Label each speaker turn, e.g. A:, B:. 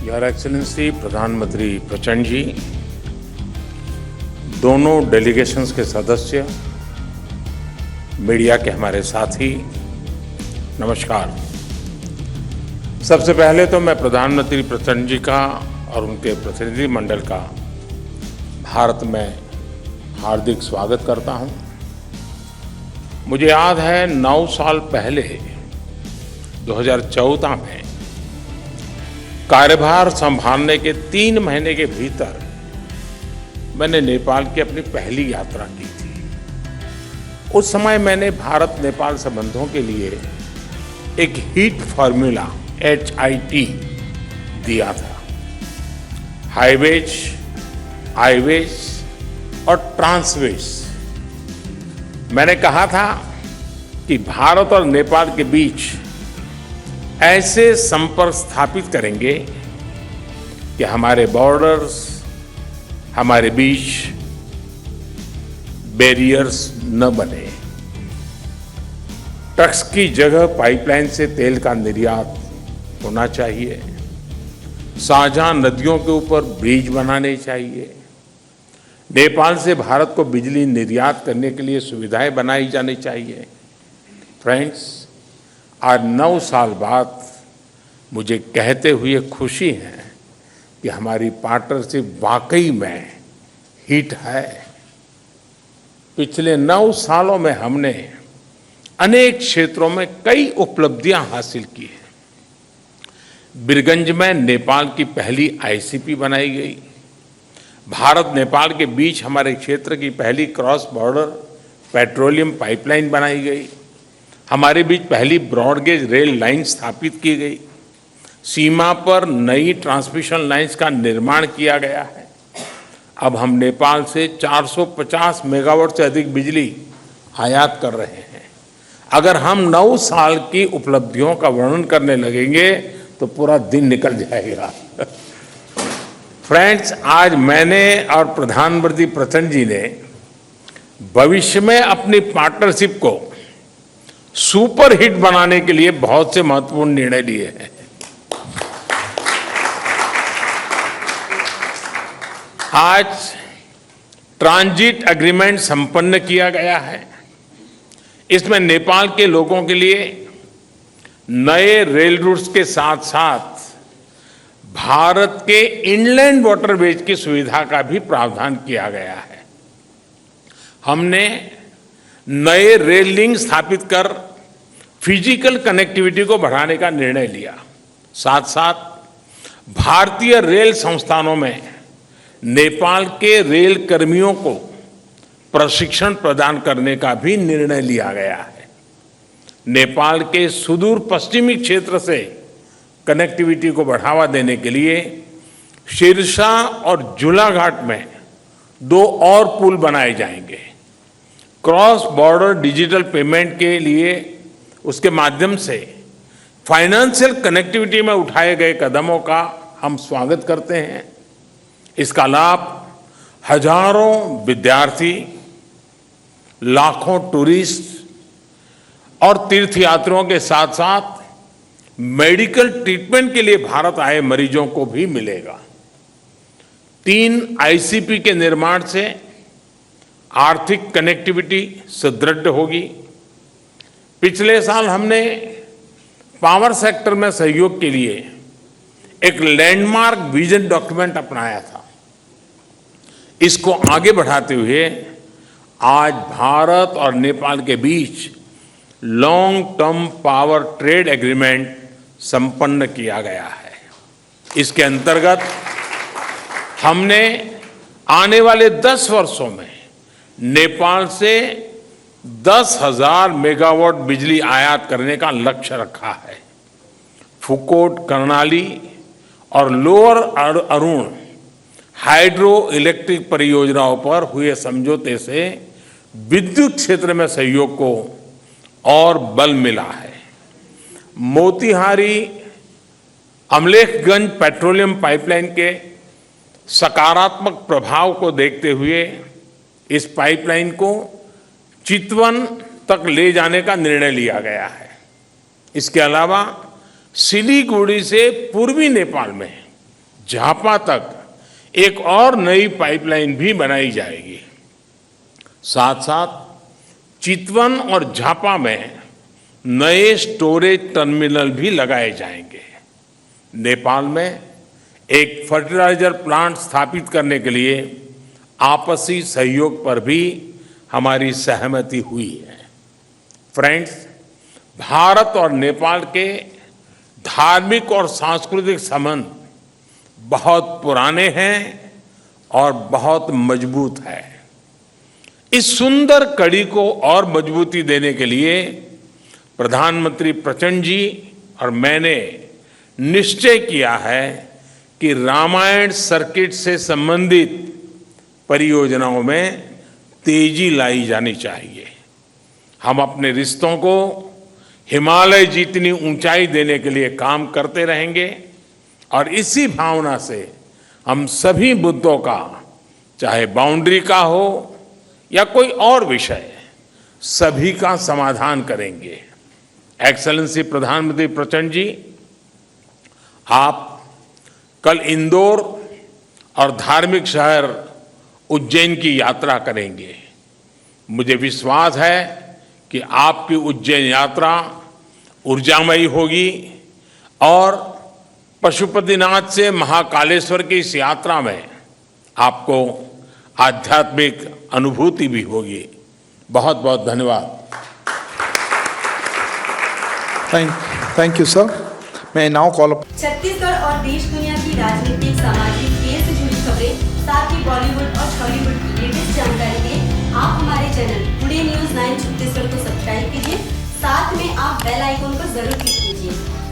A: Your excellency प्रधानमंत्री प्रचंड जी, दोनों डेलीगेशंस के सदस्य, मीडिया के हमारे साथी, नमस्कार। सबसे पहले तो मैं प्रधानमंत्री प्रचंड जी का और उनके प्रतिनिधिमंडल का भारत में हार्दिक स्वागत करता हूं। मुझे याद है 9 साल पहले 2014 में कार्यभार संभालने के 3 महीने के भीतर मैंने नेपाल की अपनी पहली यात्रा की थी। उस समय मैंने भारत नेपाल संबंधों के लिए एक हीट फॉर्मूला HIT दिया था। हाईवेज, आईवेज और ट्रांसवेज। मैंने कहा था कि भारत और नेपाल के बीच ऐसे संपर्क स्थापित करेंगे कि हमारे बॉर्डर्स, हमारे बीच बैरियर्स न बने। ट्रक्स की जगह पाइपलाइन से तेल का निर्यात होना चाहिए। साझा नदियों के ऊपर ब्रिज बनाने चाहिए। नेपाल से भारत को बिजली निर्यात करने के लिए सुविधाएं बनाई जानी चाहिए। फ्रेंड्स, आज 9 साल बाद मुझे कहते हुए खुशी है कि हमारी पार्टनरशिप वाकई में हिट है। पिछले 9 सालों में हमने अनेक क्षेत्रों में कई उपलब्धियां हासिल की हैं। बीरगंज में नेपाल की पहली ICP बनाई गई। भारत नेपाल के बीच हमारे क्षेत्र की पहली क्रॉस बॉर्डर पेट्रोलियम पाइपलाइन बनाई गई। हमारे बीच पहली ब्रॉडगेज रेल लाइन स्थापित की गई। सीमा पर नई ट्रांसमिशन लाइंस का निर्माण किया गया है। अब हम नेपाल से 450 मेगावाट से अधिक बिजली आयात कर रहे हैं। अगर हम 9 साल की उपलब्धियों का वर्णन करने लगेंगे तो पूरा दिन निकल जाएगा। फ्रेंड्स, आज मैंने और प्रधानमंत्री प्रचंड जी ने भविष्य में अपनी पार्टनरशिप को सुपर हिट बनाने के लिए बहुत से महत्वपूर्ण निर्णय लिए हैं। आज ट्रांजिट एग्रीमेंट संपन्न किया गया है। इसमें नेपाल के लोगों के लिए नए रेल रूट्स के साथ साथ भारत के इनलैंड वाटरवेज की सुविधा का भी प्रावधान किया गया है। हमने नए रेल लिंक स्थापित कर फिजिकल कनेक्टिविटी को बढ़ाने का निर्णय लिया। साथ साथ भारतीय रेल संस्थानों में नेपाल के रेल कर्मियों को प्रशिक्षण प्रदान करने का भी निर्णय लिया गया है। नेपाल के सुदूर पश्चिमी क्षेत्र से कनेक्टिविटी को बढ़ावा देने के लिए सिरसा और झूलाघाट में 2 और पुल बनाए जाएंगे। क्रॉस बॉर्डर डिजिटल पेमेंट के लिए उसके माध्यम से फाइनेंशियल कनेक्टिविटी में उठाए गए कदमों का हम स्वागत करते हैं। इसका लाभ हजारों विद्यार्थी, लाखों टूरिस्ट और तीर्थयात्रियों के साथ साथ मेडिकल ट्रीटमेंट के लिए भारत आए मरीजों को भी मिलेगा। 3 ICP के निर्माण से आर्थिक कनेक्टिविटी सुदृढ़ होगी। पिछले साल हमने पावर सेक्टर में सहयोग के लिए एक लैंडमार्क विजन डॉक्यूमेंट अपनाया था। इसको आगे बढ़ाते हुए आज भारत और नेपाल के बीच long term power trade agreement संपन्न किया गया है। इसके अंतर्गत हमने आने वाले 10 वर्षों में नेपाल से 10,000 मेगावाट बिजली आयात करने का लक्ष्य रखा है। फुकोट, कर्णाली और लोअर अरुण हाइड्रो इलेक्ट्रिक परियोजनाओं पर हुए समझौते से विद्युत क्षेत्र में सहयोग को और बल मिला है। मोतीहारी अमलेखगंज पेट्रोलियम पाइपलाइन के सकारात्मक प्रभाव को देखते हुए इस पाइपलाइन को चितवन तक ले जाने का निर्णय लिया गया है। इसके अलावा सिलीगुड़ी से पूर्वी नेपाल में झापा तक एक और नई पाइपलाइन भी बनाई जाएगी। साथ साथ चितवन और झापा में नए स्टोरेज टर्मिनल भी लगाए जाएंगे। नेपाल में एक फर्टिलाइजर प्लांट स्थापित करने के लिए आपसी सहयोग पर भी हमारी सहमति हुई है। फ्रेंड्स, भारत और नेपाल के धार्मिक और सांस्कृतिक संबंध बहुत पुराने हैं और बहुत मजबूत है। इस सुंदर कड़ी को और मजबूती देने के लिए प्रधानमंत्री प्रचंड जी और मैंने निश्चय किया है कि रामायण सर्किट से संबंधित परियोजनाओं में तेजी लाई जानी चाहिए। हम अपने रिश्तों को हिमालय जितनी ऊंचाई देने के लिए काम करते रहेंगे और इसी भावना से हम सभी मुद्दों का, चाहे बाउंड्री का हो या कोई और विषय, सभी का समाधान करेंगे। एक्सेलेंसी प्रधानमंत्री प्रचंड जी, आप कल इंदौर और धार्मिक शहर उज्जैन की यात्रा करेंगे। मुझे विश्वास है कि आपकी उज्जैन यात्रा ऊर्जामयी होगी और पशुपतिनाथ से महाकालेश्वर की इस यात्रा में आपको आध्यात्मिक अनुभूति भी होगी। बहुत बहुत धन्यवाद।
B: Thank you, sir. May I now call up.
C: Chhattisgarh और देश दुनिया की राजनीतिक, सामाजिक, खेल से जुड़ी खबरें, साथ ही बॉलीवुड और हॉलीवुड की लेटेस्ट जानकारी के आप हमारे चैनल टुडे न्यूज़ 9 छत्तीसगढ़ को सब्सक्राइब कीजिए। साथ में आप बेल आइकन पर जरूर क्लिक कीजिए।